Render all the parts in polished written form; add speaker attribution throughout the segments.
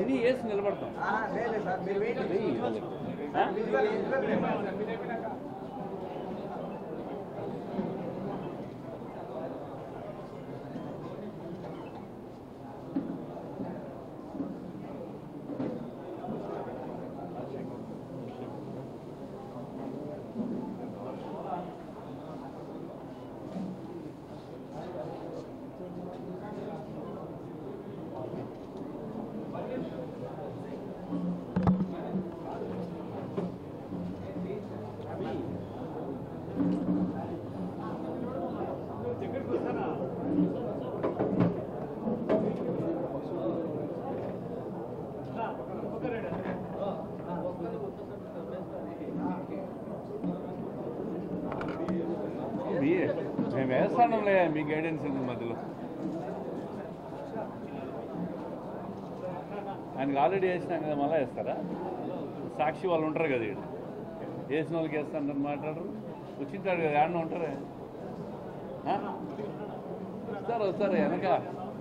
Speaker 1: ఇది వేసి నిలబడతాం. మేము వేస్తానంలే, మీ గైడెన్స్ ఉంది మధ్యలో. ఆయనకి ఆల్రెడీ వేసినాం కదా, మళ్ళీ వేస్తారా? సాక్షి వాళ్ళు ఉంటారు కదా, ఇక్కడ వేసిన వాళ్ళకి వేస్తాను మాట్లాడరు. వచ్చింటాడు కదా, ఆడనే ఉంటారే. వస్తారు వెనక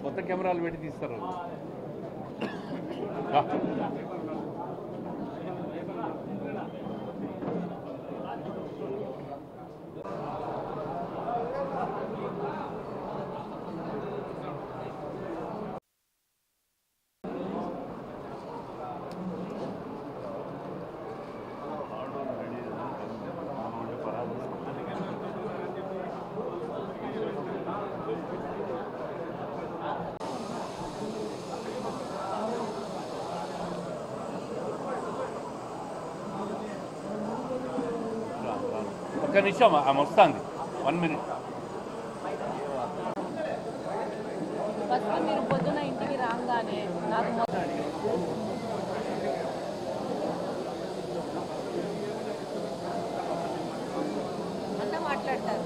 Speaker 1: కొత్త కెమెరాలు పెట్టి తీస్తారు. ఒక్క నిమిషం, ఆమె వస్తుంది. 1 minute.
Speaker 2: ఫస్ట్ మీరు పొద్దున ఇంటికి రాగానే నాకు అంతా మాట్లాడతారు.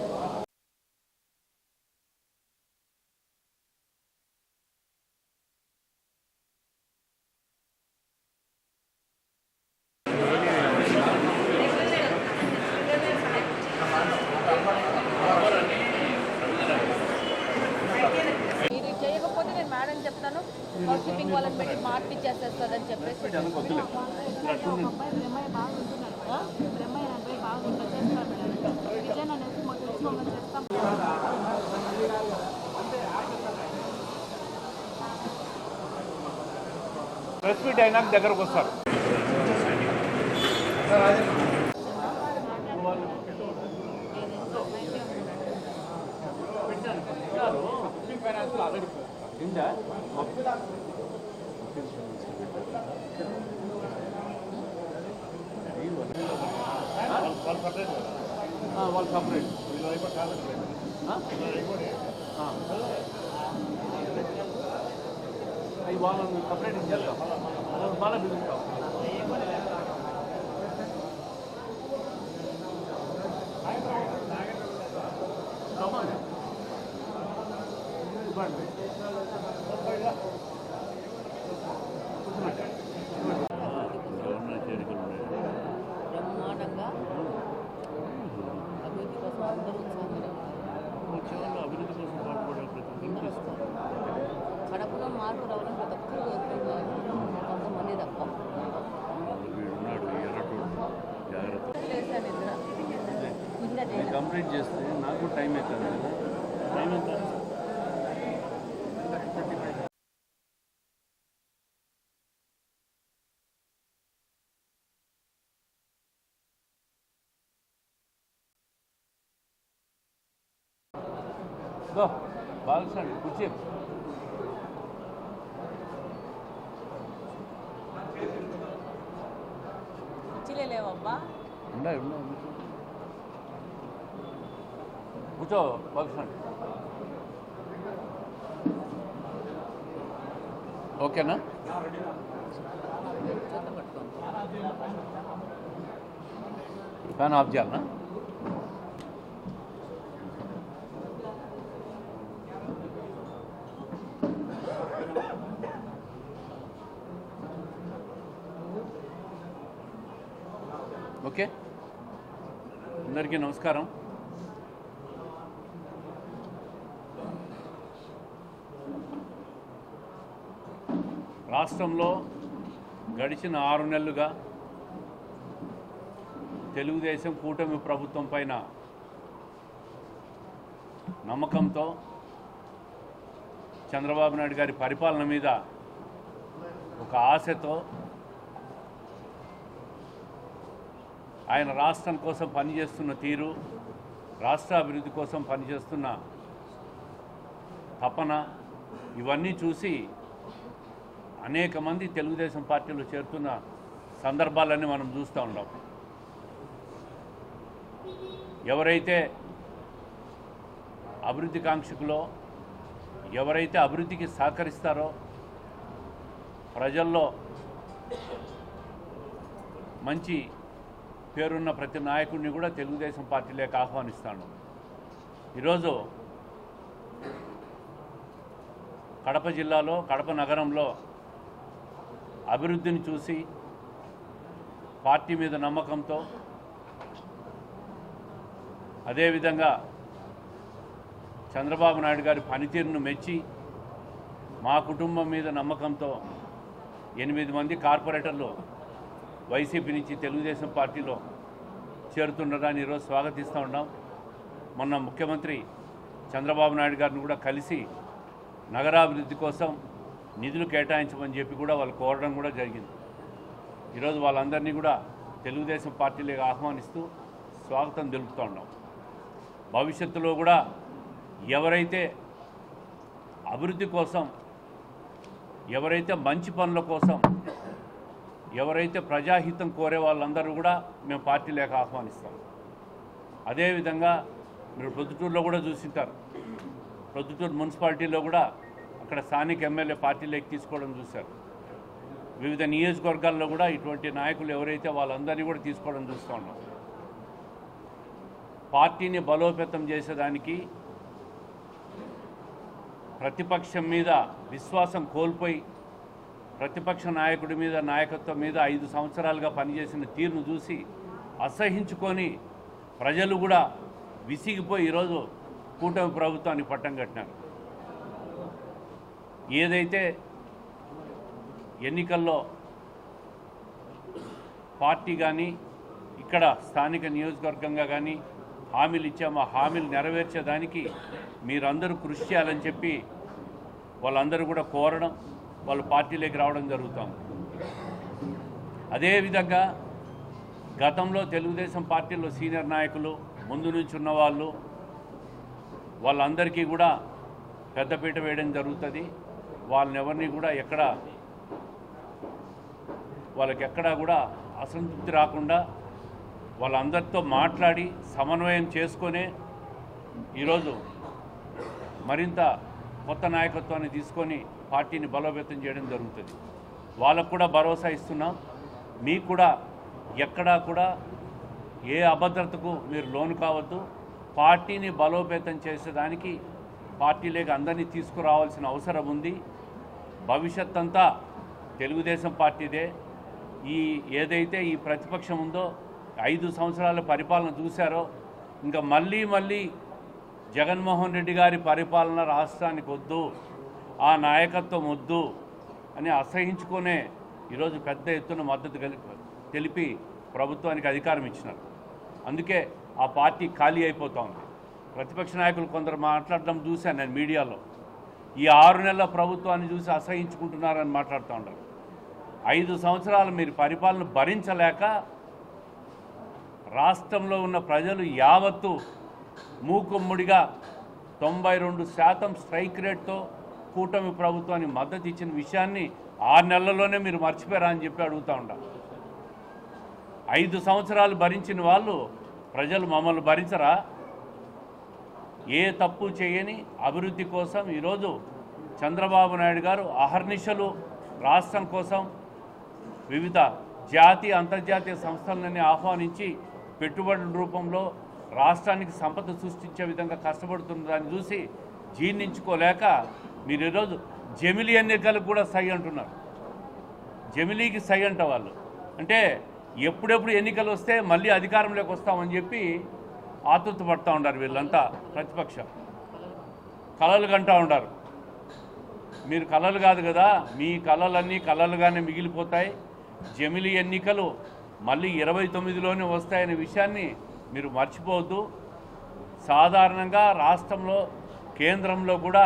Speaker 2: చెప్తాను, హౌస్ కీపింగ్ వాళ్ళని పెట్టి మార్పిచ్చేసేస్తుందని చెప్పేసి
Speaker 1: ప్రెస్ మీట్ అయినాక దగ్గరకు వస్తారు. వాళ్ళు సపరేట్ అవి వాళ్ళని సపరేట్ ఇచ్చేస్తాం. మళ్ళీ పిలుస్తాం.
Speaker 2: బ్రహ్మాండంగా అభివృద్ధి కోసం అందరూ
Speaker 1: అభివృద్ధి కోసం పాటుపడే
Speaker 2: కడపలో మార్పు రావడం ప్రతి ఒక్కరు కోరుకుంటున్నారు. కొంతమంది తప్ప
Speaker 1: కంప్లీట్ చేస్తే నాకు టైం అవుతుంది కదా. టైం ఎంత? బాలకృష్ణ కూర్చో.
Speaker 2: కుర్చీలే లేవబ్బా.
Speaker 1: ఉన్నాయి కూర్చో బాలకృష్ణ. ఓకేనా? Fan of చేయాలనా? ఓకే, అందరికీ నమస్కారం. రాష్ట్రంలో గడిచిన 6 నెలలుగా తెలుగుదేశం కూటమి ప్రభుత్వం పైన నమ్మకంతో చంద్రబాబు నాయుడు గారి పరిపాలన మీద ఒక ఆశతో ఆయన రాష్ట్రం కోసం పనిచేస్తున్న తీరు, రాష్ట్ర అభివృద్ధి కోసం పనిచేస్తున్న తపన, ఇవన్నీ చూసి అనేక మంది తెలుగుదేశం పార్టీలో చేరుతున్న సందర్భాలన్నీ మనం చూస్తూ ఉన్నాం. ఎవరైతే అభివృద్ధి కాంక్షకులో, ఎవరైతే అభివృద్ధికి సహకరిస్తారో, ప్రజల్లో మంచి పేరున్న ప్రతి నాయకుడిని కూడా తెలుగుదేశం పార్టీలోకి ఆహ్వానిస్తాను. ఈరోజు కడప జిల్లాలో, కడప నగరంలో అభివృద్ధిని చూసి పార్టీ మీద నమ్మకంతో, అదేవిధంగా చంద్రబాబు నాయుడు గారి పనితీరును మెచ్చి మా కుటుంబం మీద నమ్మకంతో 8 మంది కార్పొరేటర్లు వైసీపీ నుంచి తెలుగుదేశం పార్టీలో చేరుతుండడాన్ని ఈరోజు స్వాగతిస్తూ ఉన్నాం. మొన్న ముఖ్యమంత్రి చంద్రబాబు నాయుడు గారిని కూడా కలిసి నగరాభివృద్ధి కోసం నిధులు కేటాయించమని చెప్పి కూడా వాళ్ళు కోరడం కూడా జరిగింది. ఈరోజు వాళ్ళందరినీ కూడా తెలుగుదేశం పార్టీలోకి ఆహ్వానిస్తూ స్వాగతం తెలుపుతూ ఉన్నాం. భవిష్యత్తులో కూడా ఎవరైతే అభివృద్ధి కోసం, ఎవరైతే మంచి పనుల కోసం, ఎవరైతే ప్రజాహితం కోరే వాళ్ళందరూ కూడా మేము పార్టీలోకి ఆహ్వానిస్తాం. అదేవిధంగా మీరు ప్రొద్దుటూరులో కూడా చూసింటారు. ప్రొద్దుటూరు మున్సిపాలిటీలో కూడా అక్కడ స్థానిక ఎమ్మెల్యే పార్టీలోకి తీసుకోవడం చూశారు. వివిధ నియోజకవర్గాల్లో కూడా ఇటువంటి నాయకులు ఎవరైతే వాళ్ళందరినీ కూడా తీసుకోవడం చూస్తూ ఉన్నాం. పార్టీని బలోపేతం చేసేదానికి ప్రతిపక్షం మీద విశ్వాసం కోల్పోయి, ప్రతిపక్ష నాయకుడి మీద, నాయకత్వం మీద 5 సంవత్సరాలుగా పనిచేసిన తీరును చూసి అసహించుకొని ప్రజలు కూడా విసిగిపోయి ఈరోజు కూటమి ప్రభుత్వాన్ని పట్టం కట్టినారు. ఏదైతే ఎన్నికల్లో పార్టీ కానీ, ఇక్కడ స్థానిక నియోజకవర్గంగా కానీ హామీలు ఇచ్చామో ఆ హామీలు నెరవేర్చేదానికి మీరందరూ కృషి చేయాలని చెప్పి వాళ్ళందరూ కూడా కోరడం, వాళ్ళు పార్టీలోకి రావడం జరుగుతాం. అదేవిధంగా గతంలో తెలుగుదేశం పార్టీలో సీనియర్ నాయకులు, ముందు నుంచి ఉన్నవాళ్ళు, వాళ్ళందరికీ కూడా పెద్దపీట వేయడం జరుగుతుంది. వాళ్ళని ఎవరిని కూడా వాళ్ళకెక్కడా కూడా అసంతృప్తి రాకుండా వాళ్ళందరితో మాట్లాడి సమన్వయం చేసుకొనే ఈరోజు మరింత కొత్త నాయకత్వాన్ని తీసుకొని పార్టీని బలోపేతం చేయడం జరుగుతుంది. వాళ్ళకు కూడా భరోసా ఇస్తున్నాం. మీకు కూడా ఎక్కడా కూడా ఏ అభద్రతకు మీరు లోను కావద్దు. పార్టీని బలోపేతం చేసేదానికి పార్టీలోకి అందరినీ తీసుకురావాల్సిన అవసరం ఉంది. భవిష్యత్ అంతా తెలుగుదేశం పార్టీదే. ఏదైతే ఈ ప్రతిపక్షం ఉందో 5 సంవత్సరాల పరిపాలన చూశారో, ఇంకా మళ్ళీ జగన్మోహన్ రెడ్డి గారి పరిపాలన రాష్ట్రానికి వద్దు, ఆ నాయకత్వం వద్దు అని అసహించుకునే ఈరోజు పెద్ద ఎత్తున మద్దతు తెలిపి ప్రభుత్వానికి అధికారం ఇచ్చినారు. అందుకే ఆ పార్టీ ఖాళీ అయిపోతూ ఉంది. ప్రతిపక్ష నాయకులు కొందరు మాట్లాడడం చూశాను నేను మీడియాలో. ఈ 6 నెలల ప్రభుత్వాన్ని చూసి అసహించుకుంటున్నారని మాట్లాడుతూ ఉంటారు. 5 సంవత్సరాలు మీరు పరిపాలన భరించలేక రాష్ట్రంలో ఉన్న ప్రజలు యావత్తు మూకుమ్మడిగా 92% స్ట్రైక్ రేట్తో కూటమి ప్రభుత్వానికి మద్దతు ఇచ్చిన విషయాన్ని 6 నెలల్లోనే మీరు మర్చిపోయారా అని చెప్పి అడుగుతూ ఉంటాం. 5 సంవత్సరాలు భరించిన వాళ్ళు ప్రజలు మమ్మల్ని భరించరా? ఏ తప్పు చేయని అభివృద్ధి కోసం ఈరోజు చంద్రబాబు నాయుడు గారు అహర్నిశలు రాష్ట్రం కోసం వివిధ జాతీయ అంతర్జాతీయ సంస్థలన్నీ ఆహ్వానించి పెట్టుబడుల రూపంలో రాష్ట్రానికి సంపద సృష్టించే విధంగా కష్టపడుతున్న దాన్ని చూసి జీర్ణించుకోలేక మీరు ఈరోజు జమిలీ ఎన్నికలకు కూడా సై అంటున్నారు. జమిలీకి సై అంట వాళ్ళు. అంటే ఎప్పుడెప్పుడు ఎన్నికలు వస్తే మళ్ళీ అధికారంలోకి వస్తామని చెప్పి ఆతృత పడుతూ ఉంటారు వీళ్ళంతా. ప్రతిపక్షం కలలు కంటూ ఉంటారు. మీరు కలలు కాదు కదా, మీ కలలన్నీ కలలుగానే మిగిలిపోతాయి. జమిలి ఎన్నికలు మళ్ళీ 29లోనే వస్తాయనే విషయాన్ని మీరు మర్చిపోవద్దు. సాధారణంగా రాష్ట్రంలో కేంద్రంలో కూడా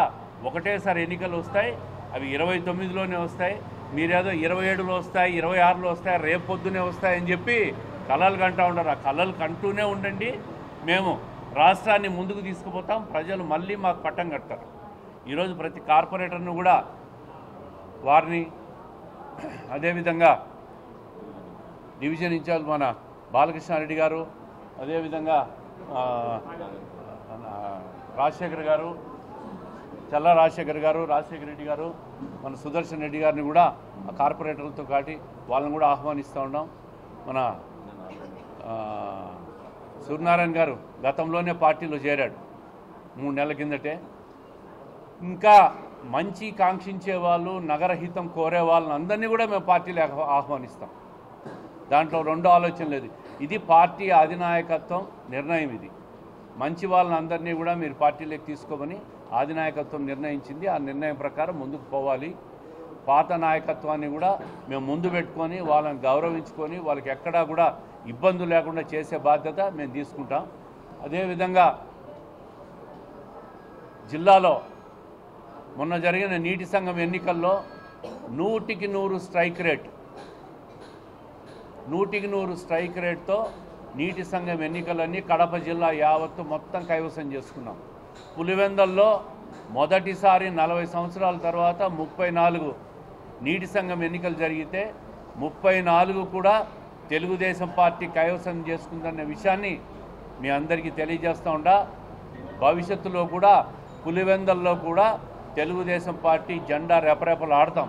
Speaker 1: ఒకటేసారి ఎన్నికలు వస్తాయి, అవి 29లోనే వస్తాయి. మీరేదో 27లో వస్తాయి, 26లో వస్తాయి, రేపు పొద్దునే వస్తాయని చెప్పి కలలు కంటూ ఉండరు. ఆ కలలు కంటూనే ఉండండి. మేము రాష్ట్రాన్ని ముందుకు తీసుకుపోతాం, ప్రజలు మళ్ళీ మాకు పట్టం కడతారు. ఈరోజు ప్రతి కార్పొరేటర్ను కూడా వారిని, అదేవిధంగా డివిజన్ ఇన్ఛార్జ్ మన బాలకృష్ణారెడ్డి గారు, అదేవిధంగా రాజశేఖర్ గారు, చల్ల రాజశేఖర్ గారు, రాజశేఖర రెడ్డి గారు, మన సుదర్శన్ రెడ్డి గారిని కూడా ఆ కార్పొరేటర్లతో కాటి వాళ్ళని కూడా ఆహ్వానిస్తూ ఉన్నాం. మన సూర్యనారాయణ గారు గతంలోనే పార్టీలో చేరాడు 3 నెలల కిందటే. ఇంకా మంచి కాంక్షించే వాళ్ళు, నగరహితం కోరే వాళ్ళని అందరినీ కూడా మేము పార్టీలో ఆహ్వానిస్తాం. దాంట్లో రెండో ఆలోచన లేదు. ఇది పార్టీ అధినాయకత్వం నిర్ణయం. ఇది మంచి వాళ్ళని అందరినీ కూడా మీరు పార్టీలోకి తీసుకోమని అధినాయకత్వం నిర్ణయించింది. ఆ నిర్ణయం ప్రకారం ముందుకు పోవాలి. పాత నాయకత్వాన్ని కూడా మేము ముందు పెట్టుకొని వాళ్ళని గౌరవించుకొని వాళ్ళకి ఎక్కడా కూడా ఇబ్బందులు లేకుండా చేసే బాధ్యత మేము తీసుకుంటాం. అదేవిధంగా జిల్లాలో మొన్న జరిగిన నీటి సంఘం ఎన్నికల్లో 100కి 100 స్ట్రైక్ రేట్, 100కి 100 స్ట్రైక్ రేట్తో నీటి సంఘం ఎన్నికలన్నీ కడప జిల్లా యావత్తు మొత్తం కైవసం చేసుకున్నాం. పులివెందల్లో మొదటిసారి 40 సంవత్సరాల తర్వాత 34 నీటి సంఘం ఎన్నికలు జరిగితే 34 కూడా తెలుగుదేశం పార్టీ కైవసం చేసుకుందన్న విషయాన్ని మీ అందరికీ తెలియజేస్తూ ఉండా. భవిష్యత్తులో కూడా పులివెందల్లో కూడా తెలుగుదేశం పార్టీ జెండా రెపరెపలు ఆడతాం,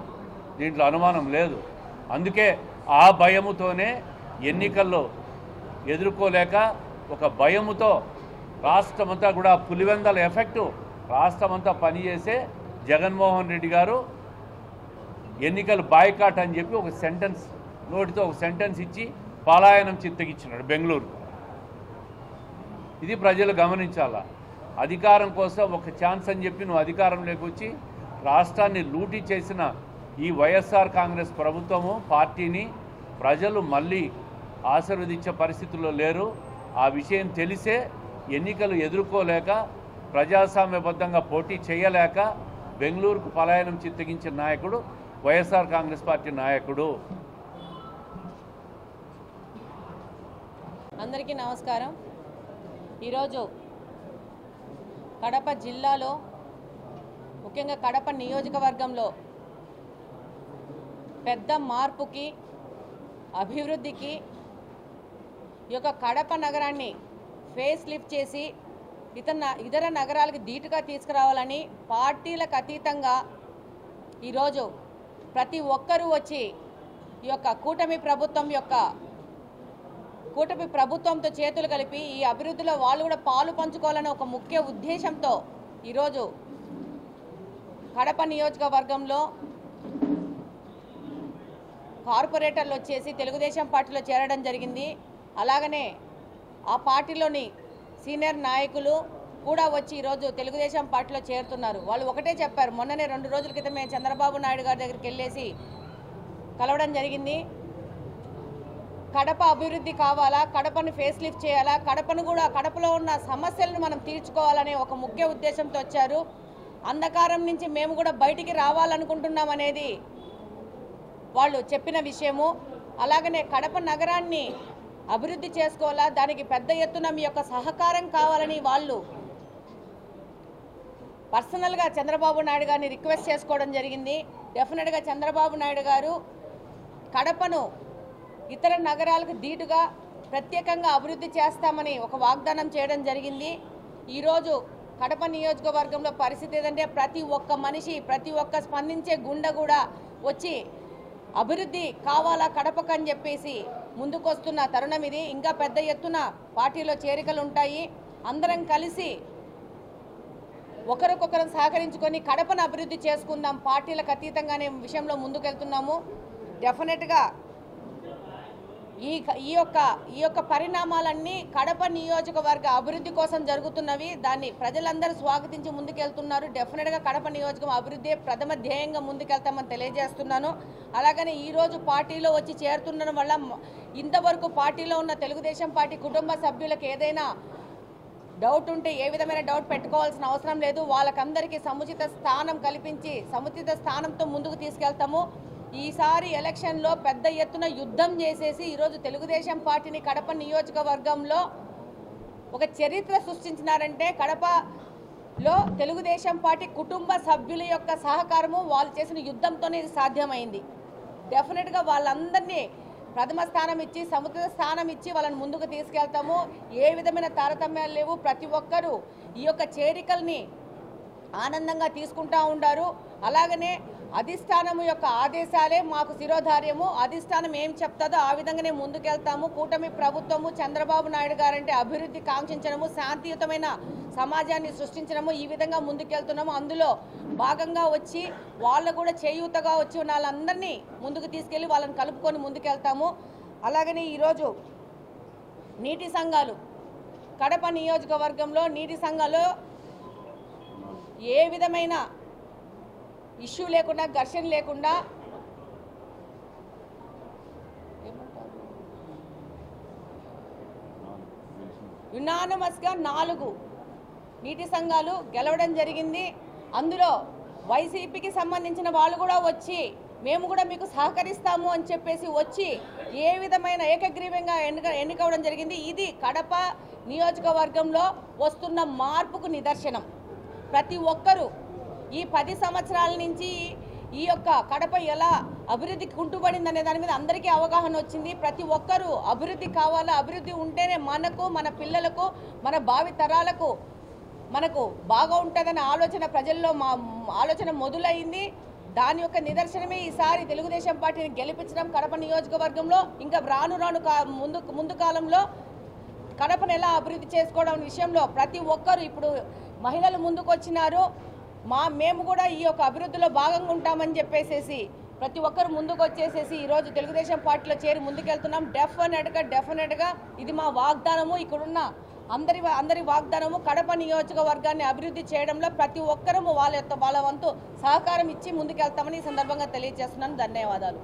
Speaker 1: దీంట్లో అనుమానం లేదు. అందుకే ఆ భయముతోనే ఎన్నికల్లో ఎదుర్కోలేక ఒక భయముతో రాష్ట్రమంతా కూడా పులివెందల ఎఫెక్టు రాష్ట్రమంతా పనిచేసే జగన్మోహన్ రెడ్డి గారు ఎన్నికలు బాయ్కాట్ అని చెప్పి ఒక సెంటెన్స్, నోటితో ఒక సెంటెన్స్ ఇచ్చి పలాయనం చిత్తగిచ్చినాడు బెంగళూరు. ఇది ప్రజలు గమనించాలా. అధికారం కోసం ఒక ఛాన్స్ అని చెప్పి నువ్వు అధికారంలోకి వచ్చి రాష్ట్రాన్ని లూటీ చేసిన ఈ వైఎస్ఆర్ కాంగ్రెస్ ప్రభుత్వము పార్టీని ప్రజలు మళ్ళీ ఆశీర్వదించే పరిస్థితుల్లో లేరు. ఆ విషయం తెలిసే ఎన్నికలు ఎదుర్కోలేక ప్రజాస్వామ్యబద్ధంగా పోటీ చేయలేక బెంగళూరుకు పలాయనం చిత్తగించిన నాయకుడు వైఎస్ఆర్ కాంగ్రెస్ పార్టీ నాయకుడు.
Speaker 2: అందరికీ నమస్కారం. ఈరోజు కడప జిల్లాలో, ముఖ్యంగా కడప నియోజకవర్గంలో పెద్ద మార్పుకి, అభివృద్ధికి, ఈ యొక్క కడప నగరాన్ని ఫేస్ లిఫ్ట్ చేసి ఇతర నగరాలకు ధీటుగా తీసుకురావాలని పార్టీలకు అతీతంగా ఈరోజు ప్రతి ఒక్కరూ వచ్చి ఈ యొక్క కూటమి ప్రభుత్వంతో చేతులు కలిపి ఈ అభివృద్ధిలో వాళ్ళు కూడా పాలు పంచుకోవాలనే ఒక ముఖ్య ఉద్దేశంతో ఈరోజు కడప నియోజకవర్గంలో కార్పొరేటర్లు వచ్చేసి తెలుగుదేశం పార్టీలో చేరడం జరిగింది. అలాగనే ఆ పార్టీలోని సీనియర్ నాయకులు కూడా వచ్చి ఈరోజు తెలుగుదేశం పార్టీలో చేరుతున్నారు. వాళ్ళు ఒకటే చెప్పారు. మొన్ననే 2 రోజుల క్రితమే చంద్రబాబు నాయుడు గారి దగ్గరికి వెళ్ళేసి కలవడం జరిగింది. కడప అభివృద్ధి కావాలా, కడపను ఫేస్ లిఫ్ట్ చేయాలా, కడపలో ఉన్న సమస్యలను మనం తీర్చుకోవాలనే ఒక ముఖ్య ఉద్దేశంతో వచ్చారు. అంధకారం నుంచి మేము కూడా బయటికి రావాలనుకుంటున్నాం అనేది వాళ్ళు చెప్పిన విషయము. అలాగనే కడప నగరాన్ని అభివృద్ధి చేసుకోవాలా, దానికి పెద్ద ఎత్తున మీ యొక్క సహకారం కావాలని వాళ్ళు పర్సనల్గా చంద్రబాబు నాయుడు గారిని రిక్వెస్ట్ చేసుకోవడం జరిగింది. డెఫినెట్గా చంద్రబాబు నాయుడు గారు కడపను ఇతర నగరాలకు ధీటుగా ప్రత్యేకంగా అభివృద్ధి చేస్తామని ఒక వాగ్దానం చేయడం జరిగింది. ఈరోజు కడప నియోజకవర్గంలో పరిస్థితి ఏదంటే ప్రతి ఒక్క మనిషి, ప్రతి ఒక్క స్పందించే గుండె కూడా వచ్చి అభివృద్ధి కావాలా కడపకని చెప్పేసి ముందుకొస్తున్న తరుణం ఇది. ఇంకా పెద్ద ఎత్తున పార్టీలో చేరికలు ఉంటాయి. అందరం కలిసి ఒకరికొకరం సహకరించుకొని కడపను అభివృద్ధి చేసుకుందాం, పార్టీలకు అతీతంగానే విషయంలో ముందుకెళ్తున్నాము. డెఫినెట్గా ఈ యొక్క పరిణామాలన్నీ కడప నియోజకవర్గ అభివృద్ధి కోసం జరుగుతున్నవి. దాన్ని ప్రజలందరూ స్వాగతించి ముందుకెళ్తున్నారు. డెఫినెట్గా కడప నియోజకవర్గం అభివృద్ధి ప్రథమ ధ్యేయంగా ముందుకెళ్తామని తెలియజేస్తున్నాను. అలాగనే ఈరోజు పార్టీలో వచ్చి చేరుతుండడం వల్ల ఇంతవరకు పార్టీలో ఉన్న తెలుగుదేశం పార్టీ కుటుంబ సభ్యులకు ఏదైనా డౌట్ ఉంటే ఏ విధమైన డౌట్ పెట్టుకోవాల్సిన అవసరం లేదు. వాళ్ళకందరికీ సముచిత స్థానం కల్పించి సముచిత స్థానంతో ముందుకు తీసుకెళ్తాము. ఈసారి ఎలక్షన్లో పెద్ద ఎత్తున యుద్ధం చేసేసి ఈరోజు తెలుగుదేశం పార్టీని కడప నియోజకవర్గంలో ఒక చరిత్ర సృష్టించినారంటే కడపలో తెలుగుదేశం పార్టీ కుటుంబ సభ్యుల యొక్క సహకారము వాళ్ళు చేసిన యుద్ధంతోనే ఇది సాధ్యమైంది. డెఫినెట్గా వాళ్ళందరినీ ప్రథమ స్థానం ఇచ్చి సముచిత స్థానం ఇచ్చి వాళ్ళని ముందుకు తీసుకెళ్తాము. ఏ విధమైన తారతమ్యాలు లేవు. ప్రతి ఒక్కరూ ఈ యొక్క చేరికల్ని ఆనందంగా తీసుకుంటూ ఉండారు. అలాగనే అధిష్టానం యొక్క ఆదేశాలే మాకు శిరోధార్యము. అధిష్టానం ఏం చెప్తాదో ఆ విధంగానే ముందుకెళ్తాము. కూటమి ప్రభుత్వము చంద్రబాబు నాయుడు గారంటే అభివృద్ధి కాంక్షించడము, శాంతియుతమైన సమాజాన్ని సృష్టించడము, ఈ విధంగా ముందుకెళ్తున్నాము. అందులో భాగంగా వచ్చి వాళ్ళు కూడా చేయూతగా వచ్చి ఉన్న వాళ్ళందరినీ ముందుకు తీసుకెళ్ళి వాళ్ళని కలుపుకొని ముందుకెళ్తాము. అలాగనే ఈరోజు నీటి సంఘాలు కడప నియోజకవర్గంలో నీటి సంఘాలు ఏ విధమైన ఇష్యూ లేకుండా ఘర్షణ లేకుండా యునానిమస్గా 4 నీటి సంఘాలు గెలవడం జరిగింది. అందులో వైసీపీకి సంబంధించిన వాళ్ళు కూడా వచ్చి మేము కూడా మీకు సహకరిస్తాము అని చెప్పేసి వచ్చి ఏ విధమైన ఏకగ్రీవంగా ఎన్నికవడం జరిగింది. ఇది కడప నియోజకవర్గంలో వస్తున్న మార్పుకు నిదర్శనం. ప్రతి ఒక్కరూ ఈ 10 సంవత్సరాల నుంచి ఈ యొక్క కడప ఎలా అభివృద్ధికి కుంటుపడింది అనే దాని మీద అందరికీ అవగాహన వచ్చింది. ప్రతి ఒక్కరూ అభివృద్ధి కావాలా, అభివృద్ధి ఉంటేనే మనకు, మన పిల్లలకు, మన భావి తరాలకు మనకు బాగా ఉంటుందనే ఆలోచన ప్రజల్లో ఆలోచన మొదలైంది. దాని యొక్క నిదర్శనమే ఈసారి తెలుగుదేశం పార్టీని గెలిపించడం కడప నియోజకవర్గంలో. ఇంకా రాను ముందు కాలంలో కడపను ఎలా అభివృద్ధి చేసుకోవడం విషయంలో ప్రతి ఒక్కరూ ఇప్పుడు మహిళలు ముందుకు వచ్చినారు. మేము కూడా ఈ యొక్క అభివృద్ధిలో భాగంగా ఉంటామని చెప్పేసి ప్రతి ఒక్కరు ముందుకు వచ్చేసేసి ఈరోజు తెలుగుదేశం పార్టీలో చేరి ముందుకెళ్తున్నాం. డెఫినెట్గా ఇది మా వాగ్దానము. ఇక్కడున్న అందరి వాగ్దానము కడప నియోజకవర్గాన్ని అభివృద్ధి చేయడంలో ప్రతి ఒక్కరూ వాళ్ళ వంతు సహకారం ఇచ్చి ముందుకెళ్తామని ఈ సందర్భంగా తెలియజేస్తున్నాను. ధన్యవాదాలు.